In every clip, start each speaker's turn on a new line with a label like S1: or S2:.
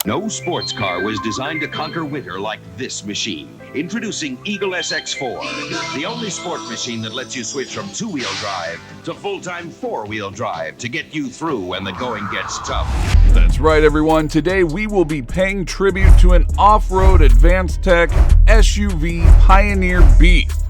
S1: No sports car was designed to conquer winter like this machine. Introducing Eagle SX4, the only sport machine that lets you switch from two-wheel drive to full-time four-wheel drive to get you through when the going gets tough.
S2: That's right, everyone. Today we will be paying tribute to an off-road advanced tech SUV pioneer beast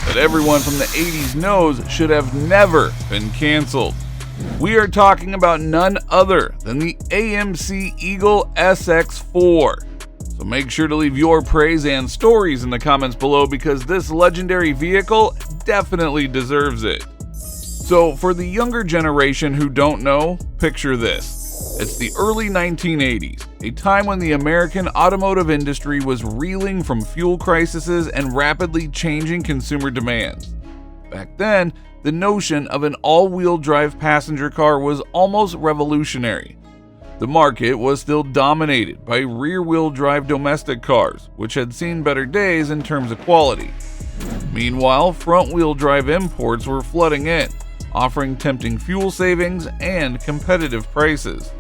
S2: that everyone from the 80s knows should have never been canceled. We are talking about none other than the AMC Eagle SX4. So make sure to leave your praise and stories in the comments below because this legendary vehicle definitely deserves it. So for the younger generation who don't know, picture this. It's the early 1980s, a time when the American automotive industry was reeling from fuel crises and rapidly changing consumer demands. Back then, the notion of an all-wheel drive passenger car was almost revolutionary. The market was still dominated by rear-wheel drive domestic cars, which had seen better days in terms of quality. Meanwhile, front-wheel drive imports were flooding in, offering tempting fuel savings and competitive prices.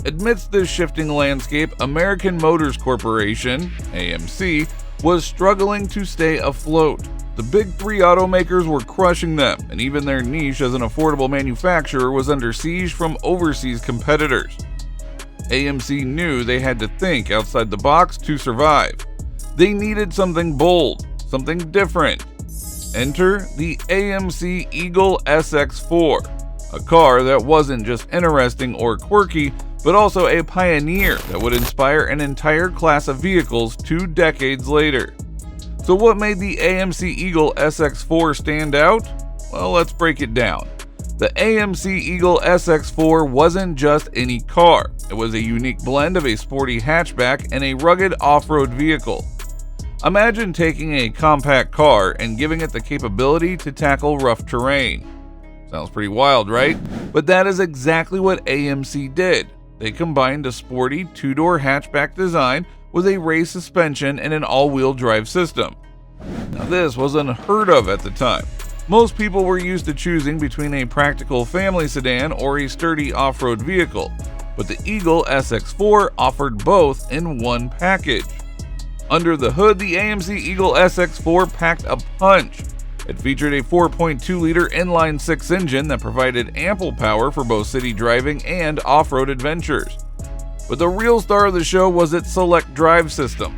S2: Amidst this shifting landscape, American Motors Corporation, AMC, was struggling to stay afloat. The big three automakers were crushing them, and even their niche as an affordable manufacturer was under siege from overseas competitors. AMC knew they had to think outside the box to survive. They needed something bold, something different. Enter the AMC Eagle SX4, a car that wasn't just interesting or quirky, but also a pioneer that would inspire an entire class of vehicles 2 decades later. So what made the AMC Eagle SX4 stand out? Well, let's break it down. The AMC Eagle SX4 wasn't just any car. It was a unique blend of a sporty hatchback and a rugged off-road vehicle. Imagine taking a compact car and giving it the capability to tackle rough terrain. Sounds pretty wild, right? But that is exactly what AMC did. They combined a sporty 2-door hatchback design with a raised suspension and an all-wheel drive system. Now this was unheard of at the time. Most people were used to choosing between a practical family sedan or a sturdy off-road vehicle, but the Eagle SX4 offered both in one package. Under the hood, the AMC Eagle SX4 packed a punch. It featured a 4.2-liter inline-6 engine that provided ample power for both city driving and off-road adventures. But the real star of the show was its Select Drive system.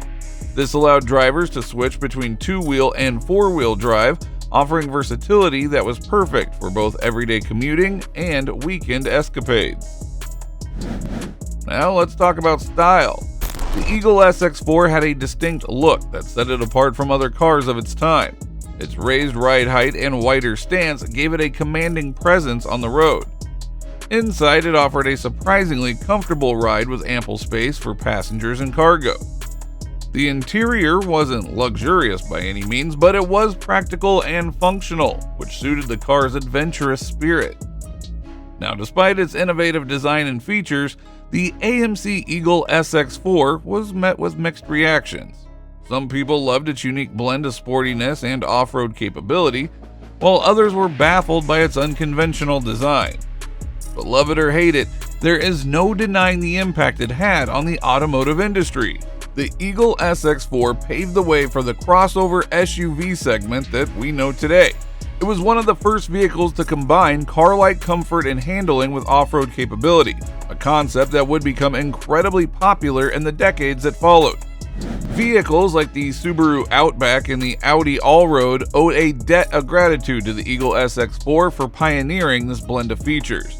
S2: This allowed drivers to switch between 2-wheel and 4-wheel drive, offering versatility that was perfect for both everyday commuting and weekend escapades. Now let's talk about style. The Eagle SX4 had a distinct look that set it apart from other cars of its time. Its raised ride height and wider stance gave it a commanding presence on the road. Inside, it offered a surprisingly comfortable ride with ample space for passengers and cargo. The interior wasn't luxurious by any means, but it was practical and functional, which suited the car's adventurous spirit. Now, despite its innovative design and features, the AMC Eagle SX4 was met with mixed reactions. Some people loved its unique blend of sportiness and off-road capability, while others were baffled by its unconventional design. But love it or hate it, there is no denying the impact it had on the automotive industry. The Eagle SX4 paved the way for the crossover SUV segment that we know today. It was one of the first vehicles to combine car-like comfort and handling with off-road capability, a concept that would become incredibly popular in the decades that followed. Vehicles like the Subaru Outback and the Audi Allroad owed a debt of gratitude to the Eagle SX4 for pioneering this blend of features.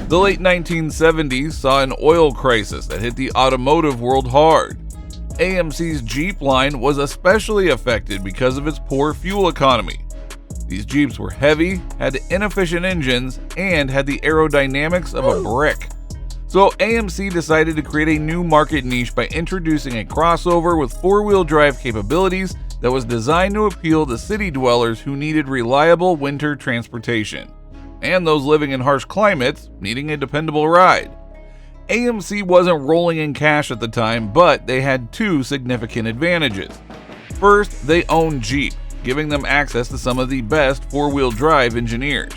S2: The late 1970s saw an oil crisis that hit the automotive world hard. AMC's Jeep line was especially affected because of its poor fuel economy. These Jeeps were heavy, had inefficient engines, and had the aerodynamics of a brick. So AMC decided to create a new market niche by introducing a crossover with 4-wheel drive capabilities that was designed to appeal to city dwellers who needed reliable winter transportation, and those living in harsh climates needing a dependable ride. AMC wasn't rolling in cash at the time, but they had 2 significant advantages. First, they owned Jeep, giving them access to some of the best 4-wheel drive engineers.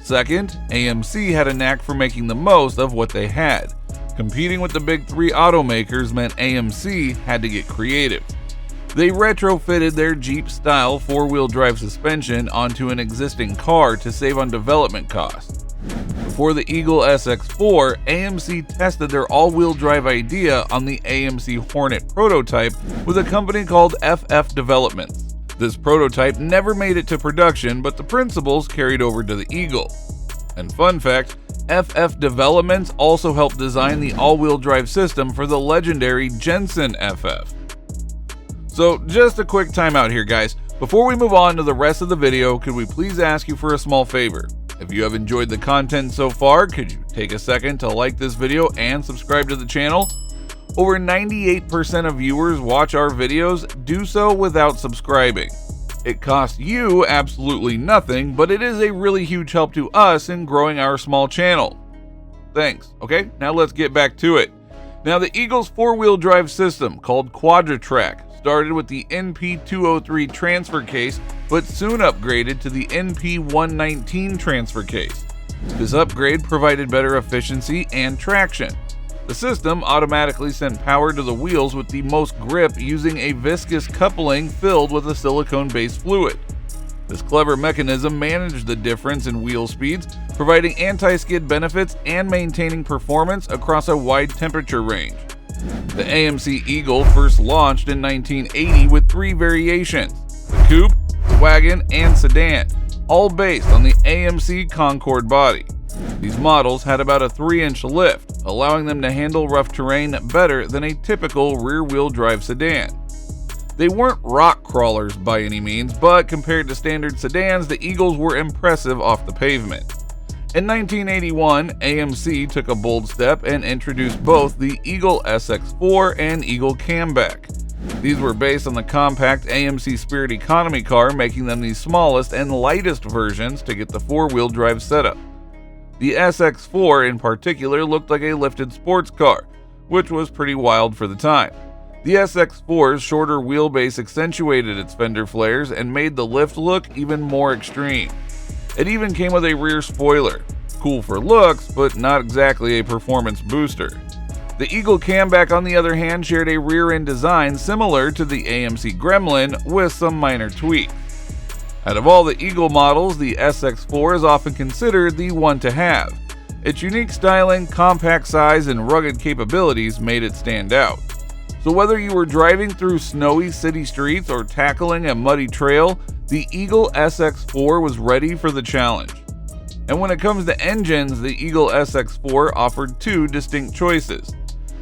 S2: Second, AMC had a knack for making the most of what they had, Competing with the big three automakers meant AMC had to get creative. They retrofitted their Jeep-style four-wheel drive suspension onto an existing car to save on development costs. For the Eagle SX4, AMC tested their all-wheel drive idea on the AMC Hornet prototype with a company called FF Developments. This prototype never made it to production, but the principles carried over to the Eagle. And fun fact, FF Developments also helped design the all-wheel drive system for the legendary Jensen FF. So just a quick timeout here, guys. Before we move on to the rest of the video, could we please ask you for a small favor? If you have enjoyed the content so far, could you take a second to like this video and subscribe to the channel? Over 98% of viewers watch our videos do so without subscribing. It costs you absolutely nothing, but it is a really huge help to us in growing our small channel. Thanks. Okay, now let's get back to it. Now, the Eagle's four-wheel drive system, called Quadra-Track, started with the NP203 transfer case, but soon upgraded to the NP119 transfer case. This upgrade provided better efficiency and traction. The system automatically sent power to the wheels with the most grip using a viscous coupling filled with a silicone-based fluid. This clever mechanism managed the difference in wheel speeds, providing anti-skid benefits and maintaining performance across a wide temperature range. The AMC Eagle first launched in 1980 with three variations: the coupe, wagon, and sedan, all based on the AMC Concorde body. These models had about a 3-inch lift, allowing them to handle rough terrain better than a typical rear-wheel drive sedan. They weren't rock crawlers by any means, but compared to standard sedans, the Eagles were impressive off the pavement. In 1981, AMC took a bold step and introduced both the Eagle SX4 and Eagle Camback. These were based on the compact AMC Spirit economy car, making them the smallest and lightest versions to get the four-wheel drive setup. The SX4 in particular looked like a lifted sports car, which was pretty wild for the time. The SX4's shorter wheelbase accentuated its fender flares and made the lift look even more extreme. It even came with a rear spoiler. Cool for looks, but not exactly a performance booster. The Eagle Camback, on the other hand, shared a rear-end design similar to the AMC Gremlin with some minor tweaks. Out of all the Eagle models, the SX4 is often considered the one to have. Its unique styling, compact size, and rugged capabilities made it stand out. So whether you were driving through snowy city streets or tackling a muddy trail, the Eagle SX4 was ready for the challenge. And when it comes to engines, the Eagle SX4 offered two distinct choices.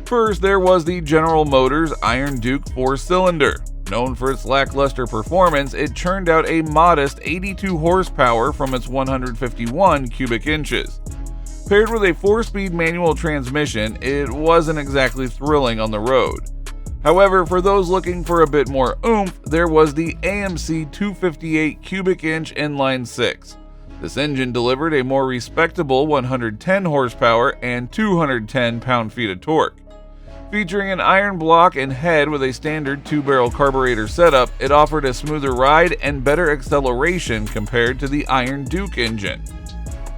S2: First, there was the General Motors Iron Duke 4-cylinder. Known for its lackluster performance, it churned out a modest 82 horsepower from its 151 cubic inches. Paired with a 4-speed manual transmission, it wasn't exactly thrilling on the road. However, for those looking for a bit more oomph, there was the AMC 258 cubic inch inline 6. This engine delivered a more respectable 110 horsepower and 210 pound-feet of torque. Featuring an iron block and head with a standard 2-barrel carburetor setup, it offered a smoother ride and better acceleration compared to the Iron Duke engine.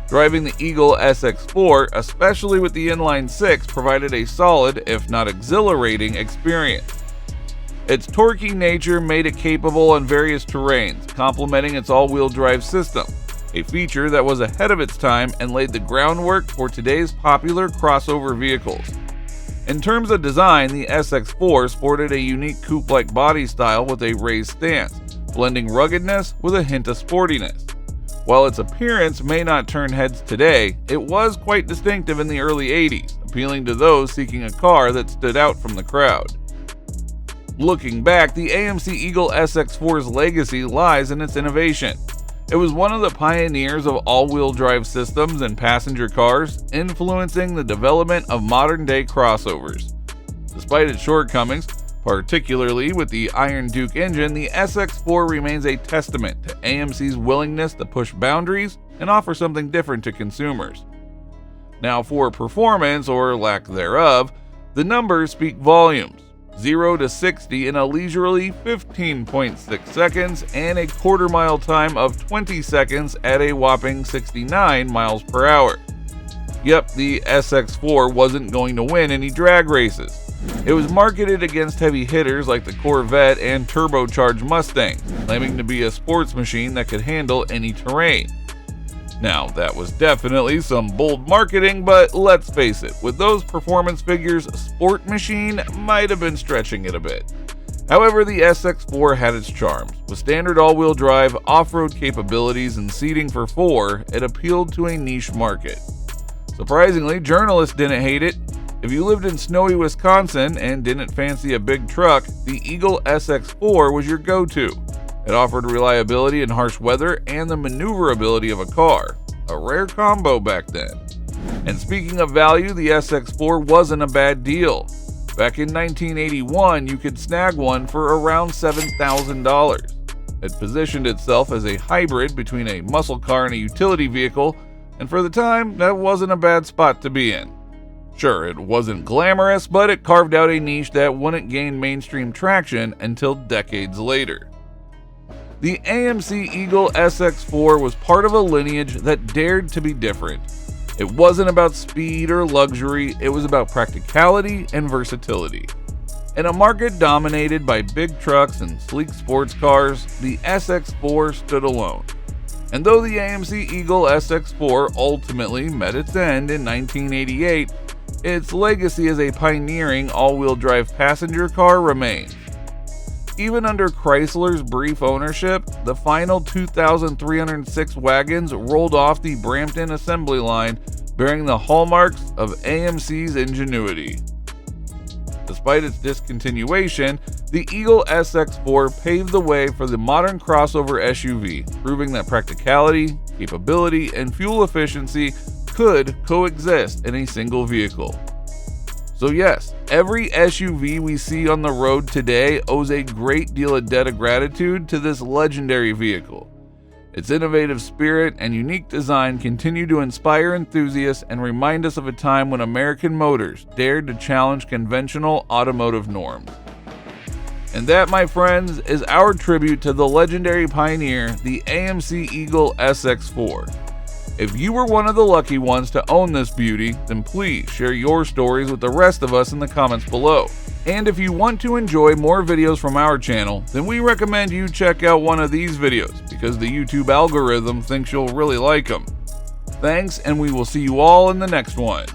S2: Driving the Eagle SX4, especially with the inline 6, provided a solid, if not exhilarating, experience. Its torquey nature made it capable on various terrains, complementing its all-wheel drive system, a feature that was ahead of its time and laid the groundwork for today's popular crossover vehicles. In terms of design, the SX4 sported a unique coupe-like body style with a raised stance, blending ruggedness with a hint of sportiness. While its appearance may not turn heads today, it was quite distinctive in the early 80s, appealing to those seeking a car that stood out from the crowd. Looking back, the AMC Eagle SX4's legacy lies in its innovation. It was one of the pioneers of all-wheel drive systems in passenger cars, influencing the development of modern-day crossovers. Despite its shortcomings, particularly with the Iron Duke engine, the SX4 remains a testament to AMC's willingness to push boundaries and offer something different to consumers. Now, for performance, or lack thereof, the numbers speak volumes. 0 to 60 in a leisurely 15.6 seconds and a quarter-mile time of 20 seconds at a whopping 69 miles per hour. Yep, the SX4 wasn't going to win any drag races. It was marketed against heavy hitters like the Corvette and turbocharged Mustang, claiming to be a sports machine that could handle any terrain. Now, that was definitely some bold marketing, but let's face it, with those performance figures, sport machine might have been stretching it a bit. However, the SX4 had its charms. With standard all-wheel drive, off-road capabilities, and seating for 4, it appealed to a niche market. Surprisingly, journalists didn't hate it. If you lived in snowy Wisconsin and didn't fancy a big truck, the Eagle SX4 was your go-to. It offered reliability in harsh weather and the maneuverability of a car, a rare combo back then. And speaking of value, the SX4 wasn't a bad deal. Back in 1981, you could snag one for around $7,000. It positioned itself as a hybrid between a muscle car and a utility vehicle, and for the time, that wasn't a bad spot to be in. Sure, it wasn't glamorous, but it carved out a niche that wouldn't gain mainstream traction until decades later. The AMC Eagle SX4 was part of a lineage that dared to be different. It wasn't about speed or luxury, it was about practicality and versatility. In a market dominated by big trucks and sleek sports cars, the SX4 stood alone. And though the AMC Eagle SX4 ultimately met its end in 1988, its legacy as a pioneering all-wheel drive passenger car remains. Even under Chrysler's brief ownership, the final 2,306 wagons rolled off the Brampton assembly line, bearing the hallmarks of AMC's ingenuity. Despite its discontinuation, the Eagle SX4 paved the way for the modern crossover SUV, proving that practicality, capability, and fuel efficiency could coexist in a single vehicle. So yes, every SUV we see on the road today owes a great deal of debt of gratitude to this legendary vehicle. Its innovative spirit and unique design continue to inspire enthusiasts and remind us of a time when American motors dared to challenge conventional automotive norms. And that, my friends, is our tribute to the legendary pioneer, the AMC Eagle SX4. If you were one of the lucky ones to own this beauty, then please share your stories with the rest of us in the comments below. And if you want to enjoy more videos from our channel, then we recommend you check out one of these videos because the YouTube algorithm thinks you'll really like them. Thanks, and we will see you all in the next one.